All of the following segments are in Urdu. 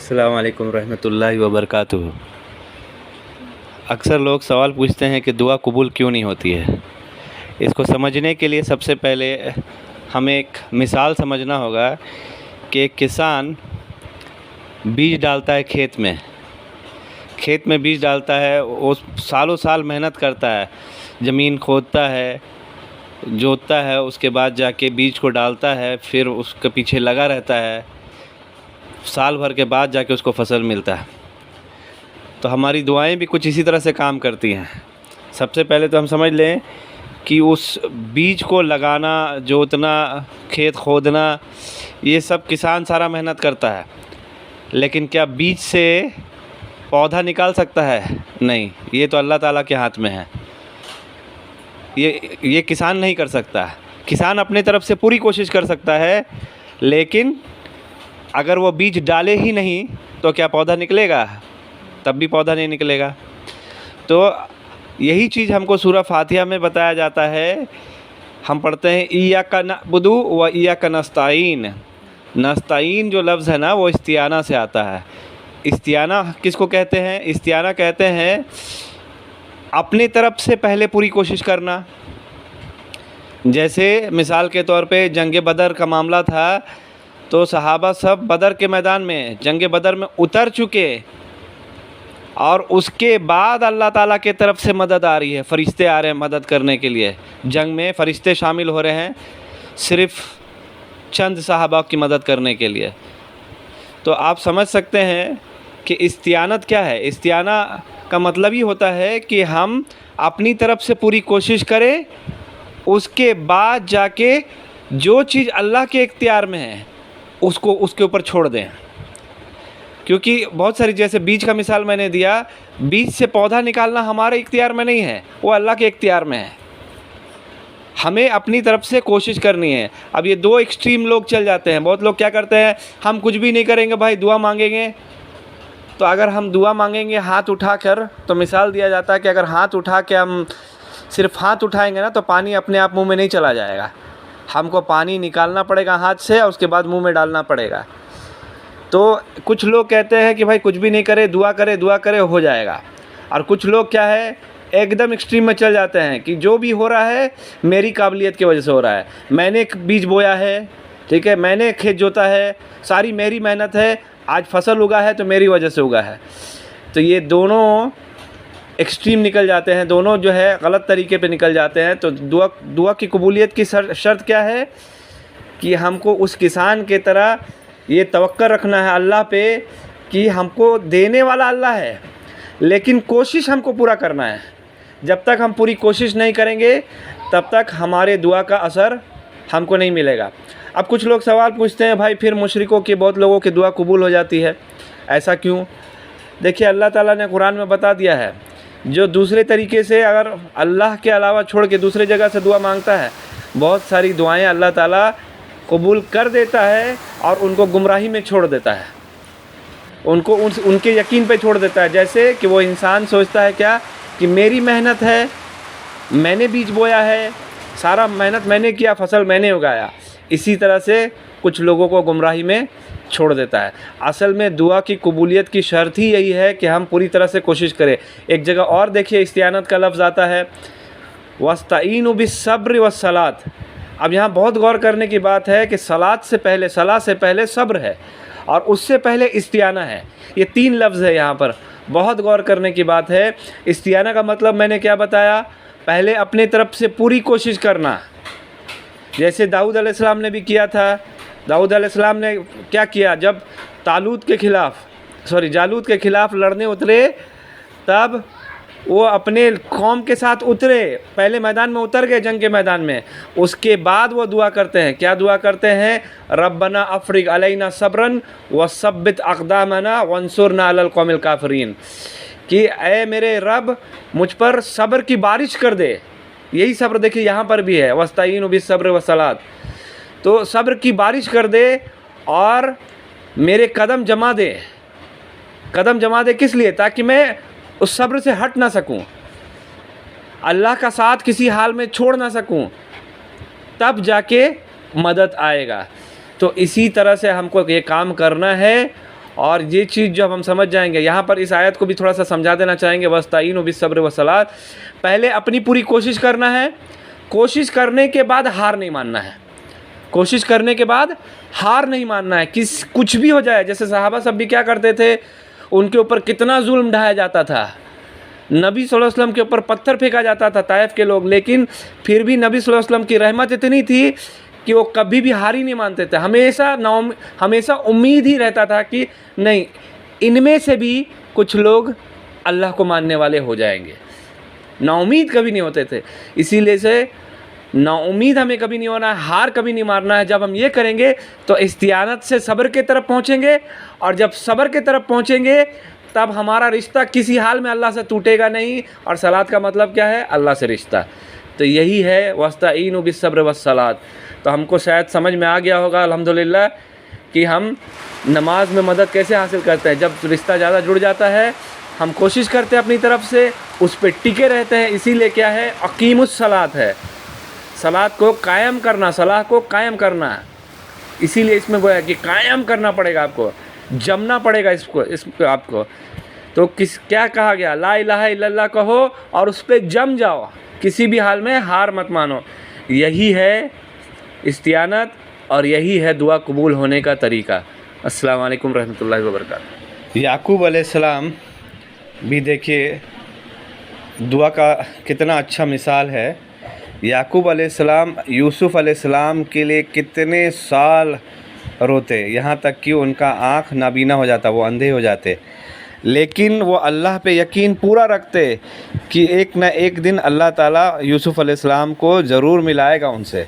السلام علیکم ورحمۃ اللہ وبرکاتہ۔ اکثر لوگ سوال پوچھتے ہیں کہ دعا قبول کیوں نہیں ہوتی ہے۔ اس کو سمجھنے کے لیے سب سے پہلے ہمیں ایک مثال سمجھنا ہوگا کہ ایک کسان بیج ڈالتا ہے کھیت میں بیج ڈالتا ہے، وہ سالوں سال محنت کرتا ہے، زمین کھودتا ہے، جوتتا ہے، اس کے بعد جا کے بیج کو ڈالتا ہے، پھر اس کے پیچھے لگا رہتا ہے، سال بھر کے بعد جا کے اس کو فصل ملتا ہے۔ تو ہماری دعائیں بھی کچھ اسی طرح سے کام کرتی ہیں۔ سب سے پہلے تو ہم سمجھ لیں کہ اس بیج کو لگانا، جوتنا، کھیت کھودنا، یہ سب کسان سارا محنت کرتا ہے، لیکن کیا بیج سے پودا نکال سکتا ہے؟ نہیں، یہ تو اللہ تعالیٰ کے ہاتھ میں ہے، یہ کسان نہیں کر سکتا۔ کسان اپنے طرف سے پوری کوشش کر سکتا ہے، لیکن اگر وہ بیج ڈالے ہی نہیں تو کیا پودا نکلے گا؟ تب بھی پودا نہیں نکلے گا۔ تو یہی چیز ہم کو سورہ فاتحہ میں بتایا جاتا ہے۔ ہم پڑھتے ہیں ایاک نعبد و ایاک نستعین۔ نستعین جو لفظ ہے نا، وہ استعانہ سے آتا ہے۔ استعانہ کس کو کہتے ہیں؟ استعانہ کہتے ہیں اپنی طرف سے پہلے پوری کوشش کرنا۔ جیسے مثال کے طور پہ جنگ بدر کا معاملہ تھا، تو صحابہ سب بدر کے میدان میں، جنگ بدر میں اتر چکے، اور اس کے بعد اللہ تعالیٰ کے طرف سے مدد آ رہی ہے، فرشتے آ رہے ہیں مدد کرنے کے لیے۔ جنگ میں فرشتے شامل ہو رہے ہیں صرف چند صحابہ کی مدد کرنے کے لیے۔ تو آپ سمجھ سکتے ہیں کہ استعانت کیا ہے۔ استعانہ کا مطلب ہی ہوتا ہے کہ ہم اپنی طرف سے پوری کوشش کریں، اس کے بعد جا کے جو چیز اللہ کے اختیار میں ہے اس کے اوپر چھوڑ دیں۔ کیونکہ بہت ساری، جیسے بیج کا مثال میں نے دیا، بیج سے پودا نکالنا ہمارے اختیار میں نہیں ہے، وہ اللہ کے اختیار میں ہے۔ ہمیں اپنی طرف سے کوشش کرنی ہے۔ اب یہ دو ایکسٹریم لوگ چل جاتے ہیں۔ بہت لوگ کیا کرتے ہیں، ہم کچھ بھی نہیں کریں گے بھائی، دعا مانگیں گے۔ تو اگر ہم دعا مانگیں گے ہاتھ اٹھا کر، تو مثال دیا جاتا ہے کہ اگر ہاتھ اٹھا کے ہم صرف ہاتھ اٹھائیں گے نا، تو پانی اپنے آپ منہ میں نہیں چلا جائے گا۔ ہم کو پانی نکالنا پڑے گا ہاتھ سے، اور اس کے بعد منہ میں ڈالنا پڑے گا۔ تو کچھ لوگ کہتے ہیں کہ بھائی کچھ بھی نہیں کرے، دعا کرے ہو جائے گا۔ اور کچھ لوگ کیا ہے، ایک دم ایکسٹریم میں چل جاتے ہیں کہ جو بھی ہو رہا ہے میری قابلیت کی وجہ سے ہو رہا ہے، میں نے بیج بویا ہے، ٹھیک ہے، میں نے کھیت جوتا ہے، ساری میری محنت ہے، آج فصل اگا ہے تو میری وجہ سے اگا ہے۔ تو یہ دونوں ایکسٹریم نکل جاتے ہیں، دونوں جو ہے غلط طریقے پہ نکل جاتے ہیں۔ تو دعا کی قبولیت کی شرط کیا ہے کہ ہم کو اس کسان کے طرح یہ توقع رکھنا ہے اللہ پہ کہ ہم کو دینے والا اللہ ہے، لیکن کوشش ہم کو پورا کرنا ہے۔ جب تک ہم پوری کوشش نہیں کریں گے تب تک ہمارے دعا کا اثر ہم کو نہیں ملے گا۔ اب کچھ لوگ سوال پوچھتے ہیں، بھائی پھر مشرکوں کی، بہت لوگوں کی دعا قبول ہو جاتی ہے، ایسا کیوں؟ دیکھیے اللہ تعالیٰ نے قرآن میں بتا دیا ہے، جو دوسرے طریقے سے اگر اللہ کے علاوہ چھوڑ کے دوسرے جگہ سے دعا مانگتا ہے، بہت ساری دعائیں اللہ تعالیٰ قبول کر دیتا ہے اور ان کو گمراہی میں چھوڑ دیتا ہے، ان کے یقین پہ چھوڑ دیتا ہے۔ جیسے کہ وہ انسان سوچتا ہے کیا کہ میری محنت ہے، میں نے بیج بویا ہے، سارا محنت میں نے کیا، فصل میں نے اگایا۔ اسی طرح سے کچھ لوگوں کو گمراہی میں چھوڑ دیتا ہے۔ اصل میں دعا کی قبولیت کی شرط ہی یہی ہے کہ ہم پوری طرح سے کوشش کریں۔ ایک جگہ اور دیکھیے استعانت کا لفظ آتا ہے، وَاسْتَعِینُوا بِالصَّبْرِ وَالصَّلَاةِ۔ اب یہاں بہت غور کرنے کی بات ہے کہ صلاۃ سے پہلے صبر ہے، اور اس سے پہلے استعانہ ہے۔ یہ تین لفظ ہے یہاں پر، بہت غور کرنے کی بات ہے۔ استعانہ کا مطلب میں نے کیا بتایا، پہلے اپنے طرف سے پوری کوشش کرنا، جیسے داؤد علیہ السلام نے بھی کیا تھا۔ داؤد علیہ السلام نے کیا کیا، جب جالوت کے خلاف لڑنے اترے، تب وہ اپنے قوم کے ساتھ اترے، پہلے میدان میں اتر گئے جنگ کے میدان میں، اس کے بعد وہ دعا کرتے ہیں۔ کیا دعا کرتے ہیں؟ ربنا افرغ علینا صبرا وثبت اقدامنا وانصرنا علی القوم الکافرین، کہ اے میرے رب مجھ پر صبر کی بارش کر دے۔ یہی صبر دیکھیے یہاں پر بھی ہے، واستعینوا بالصبر والصلاۃ۔ تو صبر کی بارش کر دے اور میرے قدم جما دے کس لیے؟ تاکہ میں اس صبر سے ہٹ نہ سکوں، اللہ کا ساتھ کسی حال میں چھوڑ نہ سکوں، تب جا کے مدد آئے گا۔ تو اسی طرح سے ہم کو یہ کام کرنا ہے، اور یہ چیز جب ہم سمجھ جائیں گے، یہاں پر اس آیت کو بھی تھوڑا سا سمجھا دینا چاہیں گے، وَاسْتَعِینُوا بِالصَّبْرِ وَالصَّلَاةِ، پہلے اپنی پوری کوشش کرنا ہے، کوشش کرنے کے بعد ہار نہیں ماننا ہے، کوشش کرنے کے بعد ہار نہیں ماننا ہے، کچھ بھی ہو جائے۔ جیسے صحابہ سب بھی کیا کرتے تھے، ان کے اوپر کتنا ظلم ڈھایا جاتا تھا، نبی صلی اللہ علیہ وسلم کے اوپر پتھر پھینکا جاتا تھا طائف کے لوگ، لیکن پھر بھی نبی صلی اللہ علیہ وسلم کی رحمت اتنی تھی کہ وہ کبھی بھی ہار ہی نہیں مانتے تھے، ہمیشہ امید ہی رہتا تھا کہ نہیں، ان میں سے بھی کچھ لوگ اللہ کو ماننے والے ہو جائیں گے، نا امید کبھی نہیں ہوتے تھے۔ اسی لیے سے نا امید ہمیں کبھی نہیں ہونا ہے، ہار کبھی نہیں مارنا ہے۔ جب ہم یہ کریں گے تو استعانت سے صبر کی طرف پہنچیں گے، اور جب صبر کی طرف پہنچیں گے تب ہمارا رشتہ کسی حال میں اللہ سے ٹوٹے گا نہیں، اور صلاۃ کا مطلب کیا ہے؟ اللہ سے رشتہ۔ تو یہی ہے وَاسْتَعِینُوا بِالصَّبْرِ وَالصَّلَاةِ۔ تو ہم کو شاید سمجھ میں آ گیا ہوگا الحمدللہ کہ ہم نماز میں مدد کیسے حاصل کرتے ہیں۔ جب رشتہ زیادہ جڑ جاتا ہے، ہم کوشش کرتے ہیں اپنی طرف سے، اس پہ ٹکے رہتے ہیں۔ اسی لیے کیا ہے؟ اقیم الصلاۃ ہے، صلاۃ کو قائم کرنا، صلاح کو قائم کرنا۔ اسی لیے اس میں وہ ہے کہ قائم کرنا پڑے گا، آپ کو جمنا پڑے گا اس کو آپ کو۔ تو کیا کہا گیا؟ لا الہ الا اللہ کہو اور اس پہ جم جاؤ، کسی بھی حال میں ہار مت مانو۔ یہی ہے استعانت، اور یہی ہے دعا قبول ہونے کا طریقہ۔ السلام علیکم رحمۃ اللہ وبرکاتہ۔ یعقوب علیہ السلام بھی دیکھیے دعا کا کتنا اچھا مثال ہے۔ یعقوب علیہ السلام یوسف علیہ السلام کے لیے کتنے سال روتے، یہاں تک کہ ان کا آنکھ نابینا ہو جاتا، وہ اندھے ہو جاتے، لیکن وہ اللہ پہ یقین پورا رکھتے کہ ایک نہ ایک دن اللہ تعالیٰ یوسف علیہ السلام کو ضرور ملائے گا ان سے۔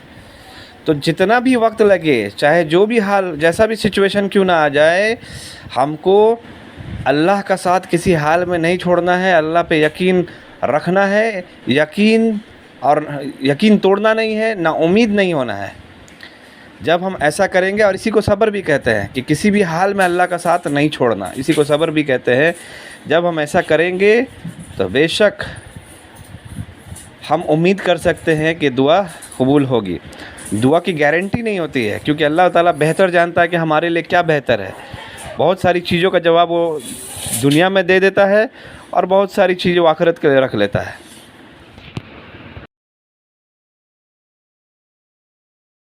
تو جتنا بھی وقت لگے، چاہے جو بھی حال، جیسا بھی سچویشن کیوں نہ آ جائے، ہم کو اللہ کا ساتھ کسی حال میں نہیں چھوڑنا ہے، اللہ پہ یقین رکھنا ہے، یقین توڑنا نہیں ہے، نا امید نہیں ہونا ہے۔ جب ہم ایسا کریں گے، اور اسی کو صبر بھی کہتے ہیں کہ کسی بھی حال میں اللہ کا ساتھ نہیں چھوڑنا، اسی کو صبر بھی کہتے ہیں۔ جب ہم ایسا کریں گے تو بے شک ہم امید کر سکتے ہیں کہ دعا قبول ہوگی۔ دعا کی گارنٹی نہیں ہوتی ہے، کیونکہ اللہ تعالیٰ بہتر جانتا ہے کہ ہمارے لیے کیا بہتر ہے۔ بہت ساری چیزوں کا جواب وہ دنیا میں دے دیتا ہے، اور بہت ساری چیزیں وہ آخرت کے لیے رکھ لیتا ہے۔